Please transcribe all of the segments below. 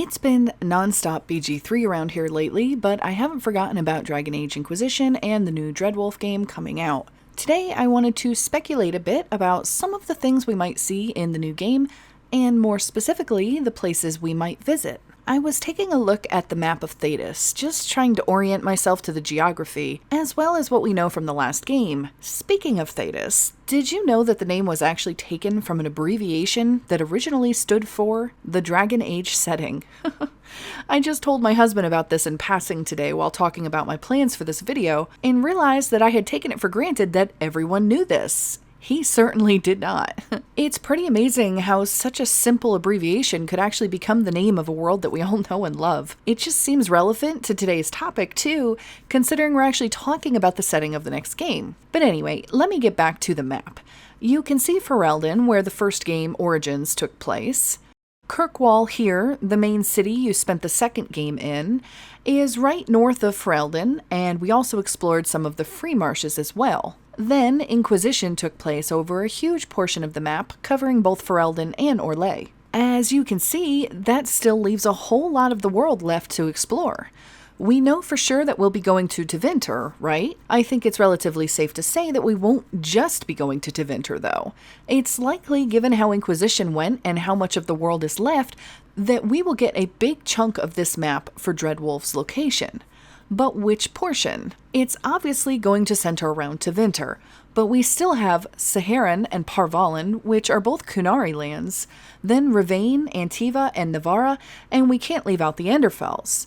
It's been non-stop BG3 around here lately, but I haven't forgotten about Dragon Age Inquisition and the new Dreadwolf game coming out. Today I wanted to speculate a bit about some of the things we might see in the new game, and more specifically, the places we might visit. I was taking a look at the map of Thedas, just trying to orient myself to the geography, as well as what we know from the last game. Speaking of Thedas, did you know that the name was actually taken from an abbreviation that originally stood for the Dragon Age setting? I just told my husband about this in passing today while talking about my plans for this video, and realized that I had taken it for granted that everyone knew this. He certainly did not. It's pretty amazing how such a simple abbreviation could actually become the name of a world that we all know and love. It just seems relevant to today's topic too, considering we're actually talking about the setting of the next game. But anyway, let me get back to the map. You can see Ferelden, where the first game, Origins, took place. Kirkwall here, the main city you spent the second game in, is right north of Ferelden, and we also explored some of the free marshes as well. Then, Inquisition took place over a huge portion of the map, covering both Ferelden and Orlais. As you can see, that still leaves a whole lot of the world left to explore. We know for sure that we'll be going to Tevinter, right? I think it's relatively safe to say that we won't just be going to Tevinter, though. It's likely, given how Inquisition went and how much of the world is left, that we will get a big chunk of this map for Dreadwolf's location. But which portion? It's obviously going to center around Tevinter, but we still have Seheron and Vollen, which are both Qunari lands, then Rivain, Antiva and Nevarra, and we can't leave out the Anderfels.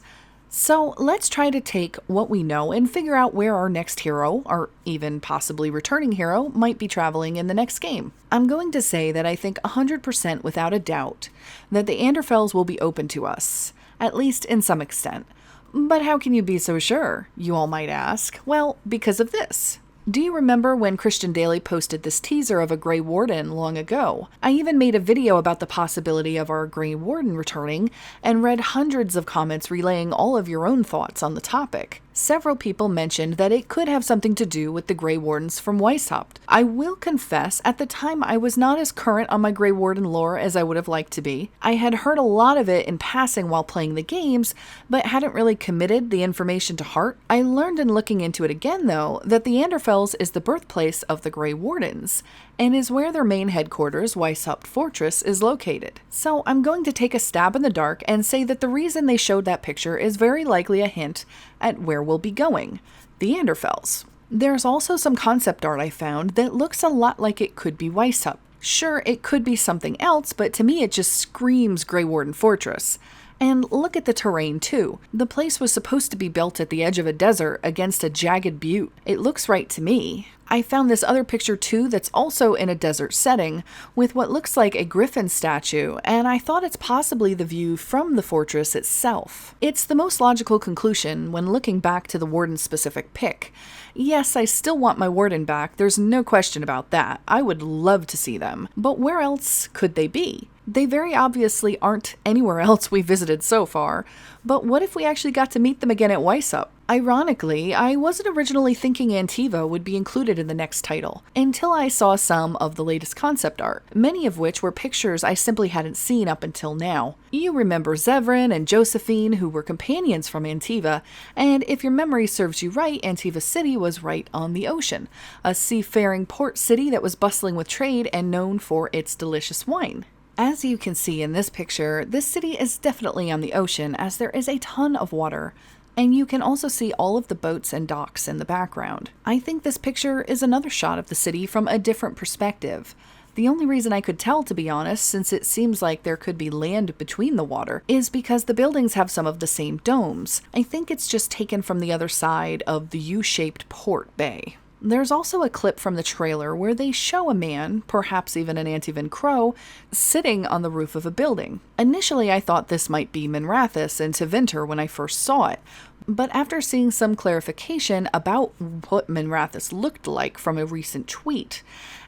So let's try to take what we know and figure out where our next hero, or even possibly returning hero, might be traveling in the next game. I'm going to say that I think 100% without a doubt that the Anderfels will be open to us, at least in some extent. But how can you be so sure, you all might ask? Well, because of this. Do you remember when Christian Daly posted this teaser of a Grey Warden long ago? I even made a video about the possibility of our Grey Warden returning, and read hundreds of comments relaying all of your own thoughts on the topic. Several people mentioned that it could have something to do with the Grey Wardens from weisshaupt. I will confess, at the time I was not as current on my Grey Warden lore as I would have liked to be. I had heard a lot of it in passing while playing the games, but hadn't really committed the information to heart. I learned in looking into it again, though, that the Anderfels is the birthplace of the Grey Wardens, and is where their main headquarters, Weisshaupt Fortress, is located. So I'm going to take a stab in the dark and say that the reason they showed that picture is very likely a hint at where we'll be going, the Anderfels. There's also some concept art I found that looks a lot like it could be Weisshaupt. Sure, it could be something else, but to me it just screams Grey Warden Fortress. And look at the terrain too. The place was supposed to be built at the edge of a desert against a jagged butte. It looks right to me. I found this other picture too that's also in a desert setting, with what looks like a griffin statue, and I thought it's possibly the view from the fortress itself. It's the most logical conclusion when looking back to the warden's specific pick. Yes, I still want my warden back, there's no question about that. I would love to see them. But where else could they be? They very obviously aren't anywhere else we visited so far, but what if we actually got to meet them again at weisshaupt? Ironically, I wasn't originally thinking Antiva would be included in the next title, until I saw some of the latest concept art, many of which were pictures I simply hadn't seen up until now. You remember Zevran and Josephine, who were companions from Antiva, and if your memory serves you right, Antiva City was right on the ocean, a seafaring port city that was bustling with trade and known for its delicious wine. As you can see in this picture, this city is definitely on the ocean, as there is a ton of water. And you can also see all of the boats and docks in the background. I think this picture is another shot of the city from a different perspective. The only reason I could tell, to be honest, since it seems like there could be land between the water, is because the buildings have some of the same domes. I think it's just taken from the other side of the U-shaped port bay. There's also a clip from the trailer where they show a man, perhaps even an Antivan crow, sitting on the roof of a building. Initially I thought this might be minrathous and Tevinter when I first saw it, but after seeing some clarification about what minrathous looked like from a recent tweet,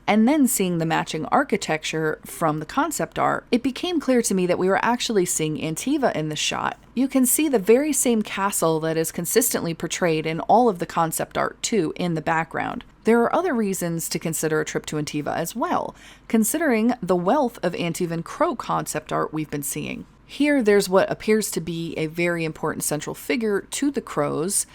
and then seeing the matching architecture from the concept art, it became clear to me that we were actually seeing Antiva in the shot. You can see the very same castle that is consistently portrayed in all of the concept art too in the background. There are other reasons to consider a trip to Antiva as well, considering the wealth of Antivan Crow concept art we've been seeing. Here there's what appears to be a very important central figure to the crows,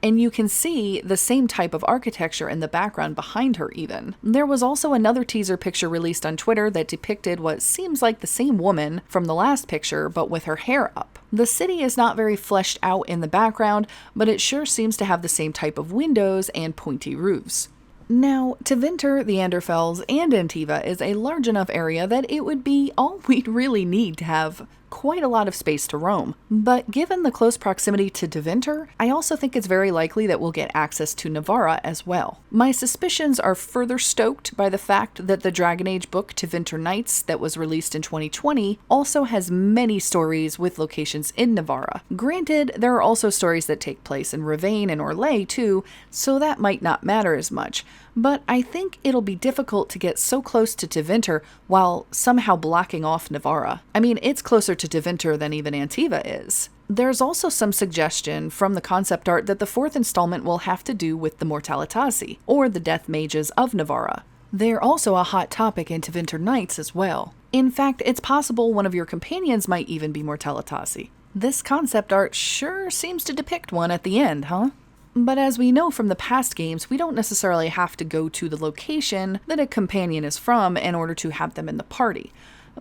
and you can see the same type of architecture in the background behind her even. There was also another teaser picture released on Twitter that depicted what seems like the same woman from the last picture, but with her hair up. The city is not very fleshed out in the background, but it sure seems to have the same type of windows and pointy roofs. Now, Tevinter, the Anderfels, and Antiva is a large enough area that it would be all we'd really need to have quite a lot of space to roam. But given the close proximity to Tevinter, I also think it's very likely that we'll get access to Nevarra as well. My suspicions are further stoked by the fact that the dragonage book Tevinter Nights that was released in 2020 also has many stories with locations in Nevarra. Granted, there are also stories that take place in Ravane and Orlais too, so that might not matter as much. But I think it'll be difficult to get so close to Tevinter while somehow blocking off Nevarra. I mean, it's closer to Tevinter than even Antiva is. There's also some suggestion from the concept art that the fourth installment will have to do with the Mortalitasi, or the death mages of Nevarra. They're also a hot topic in Tevinter Nights as well. In fact, it's possible one of your companions might even be Mortalitasi. This concept art sure seems to depict one at the end, huh? But as we know from the past games, we don't necessarily have to go to the location that a companion is from in order to have them in the party.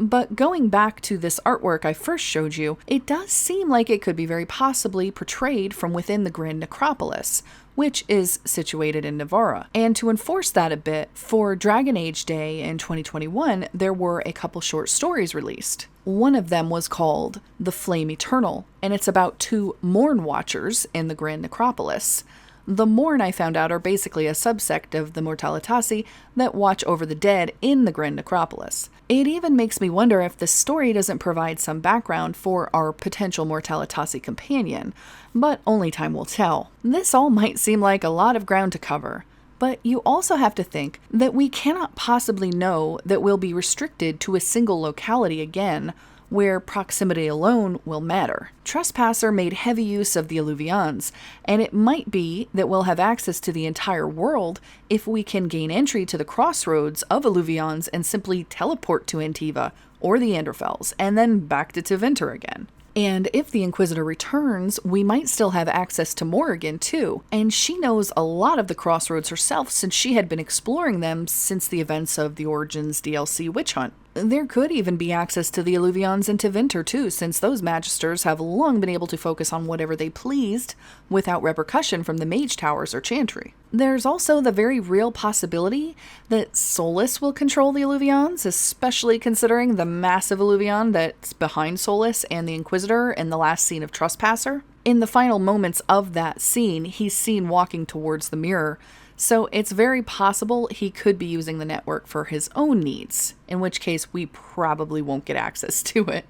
But going back to this artwork I first showed you, it does seem like it could be very possibly portrayed from within the Grand Necropolis, which is situated in Nevarra. And to enforce that a bit, for Dragon Age Day in 2021, there were a couple short stories released. One of them was called The Flame Eternal, and it's about two Morn Watchers in the Grand Necropolis. The Morn, I found out, are basically a subsect of the Mortalitasi that watch over the dead in the Grand Necropolis. It even makes me wonder if this story doesn't provide some background for our potential Mortalitasi companion, but only time will tell. This all might seem like a lot of ground to cover, but you also have to think that we cannot possibly know that we'll be restricted to a single locality again, where proximity alone will matter. Trespasser made heavy use of the Eluvians, and it might be that we'll have access to the entire world if we can gain entry to the crossroads of Eluvians and simply teleport to Antiva or the Anderfels, and then back to Tevinter again. And if the Inquisitor returns, we might still have access to Morrigan too, and she knows a lot of the crossroads herself since she had been exploring them since the events of the Origins DLC Witch Hunt. There could even be access to the Eluvians and Tevinter too, since those magisters have long been able to focus on whatever they pleased without repercussion from the Mage Towers or Chantry. There's also the very real possibility that Solas will control the Eluvians, especially considering the massive Eluvian that's behind Solas and the Inquisitor in the last scene of Trespasser. In the final moments of that scene, he's seen walking towards the mirror, so it's very possible he could be using the network for his own needs, in which case we probably won't get access to it.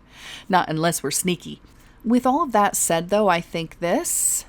Not unless we're sneaky. With all of that said though, I think this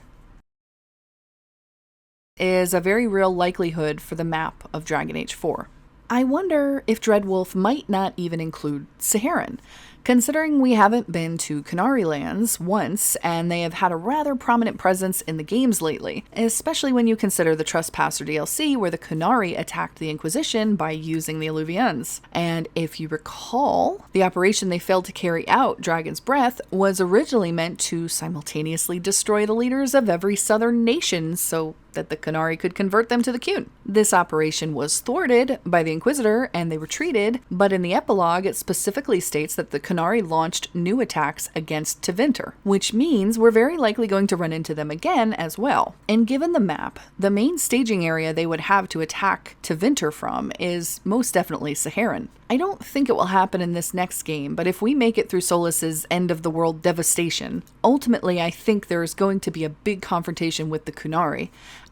is a very real likelihood for the map of Dragon Age 4. I wonder if Dreadwolf might not even include Seheron, considering we haven't been to Qunari lands once, and they have had a rather prominent presence in the games lately, especially when you consider the Trespasser DLC where the Qunari attacked the Inquisition by using the Eluvians. And if you recall, the operation they failed to carry out, Dragon's Breath, was originally meant to simultaneously destroy the leaders of every southern nation so that the Qunari could convert them to the Qun. This operation was thwarted by the Inquisitor and they retreated, but in the epilogue it specifically states that the Qunari launched new attacks against Tevinter, which means we're very likely going to run into them again as well. And given the map, the main staging area they would have to attack Tevinter from is most definitely Seheron. I don't think it will happen in this next game, but if we make it through Solas's end of the world devastation, ultimately I think there is going to be a big confrontation with the Qunari.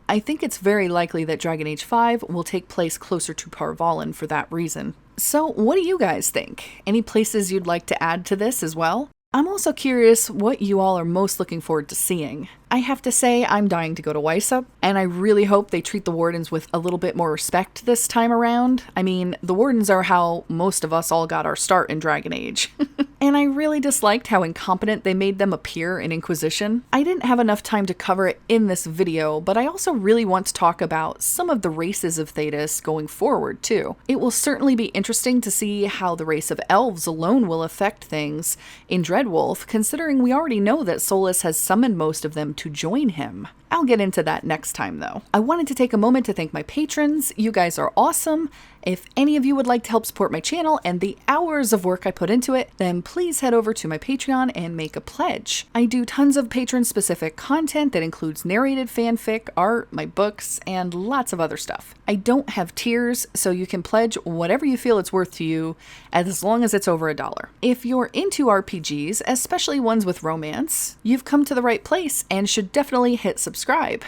I think it's very likely that Dragon Age 5 will take place closer to Vollen for that reason. So what do you guys think? Any places you'd like to add to this as well? I'm also curious what you all are most looking forward to seeing. I have to say I'm dying to go to weisshaupt, and I really hope they treat the wardens with a little bit more respect this time around. I mean, the wardens are how most of us all got our start in Dragon Age. and I really disliked how incompetent they made them appear in Inquisition. I didn't have enough time to cover it in this video, but I also really want to talk about some of the races of Thedas going forward too. It will certainly be interesting to see how the race of elves alone will affect things in Dreadwolf, considering we already know that Solas has summoned most of them to join him. I'll get into that next time though. I wanted to take a moment to thank my patrons. You guys are awesome. If any of you would like to help support my channel and the hours of work I put into it, then please head over to my Patreon and make a pledge. I do tons of patron-specific content that includes narrated fanfic, art, my books, and lots of other stuff. I don't have tiers, so you can pledge whatever you feel it's worth to you, as long as it's over $1. If you're into RPGs, especially ones with romance, you've come to the right place and should definitely hit subscribe.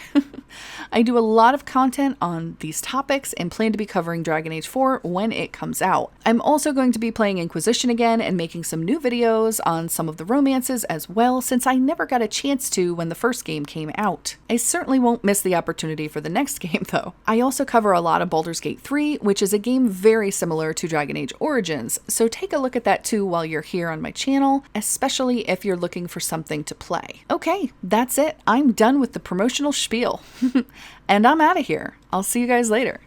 I do a lot of content on these topics and plan to be covering Dragon Age 4 when it comes out. I'm also going to be playing Inquisition again and making some new videos on some of the romances as well, since I never got a chance to when the first game came out. I certainly won't miss the opportunity for the next game though. I also cover a lot of Baldur's Gate 3, which is a game very similar to Dragon Age Origins, so take a look at that too while you're here on my channel, especially if you're looking for something to play. Okay, that's it. I'm done with the promotional spiel. And I'm out of here. I'll see you guys later.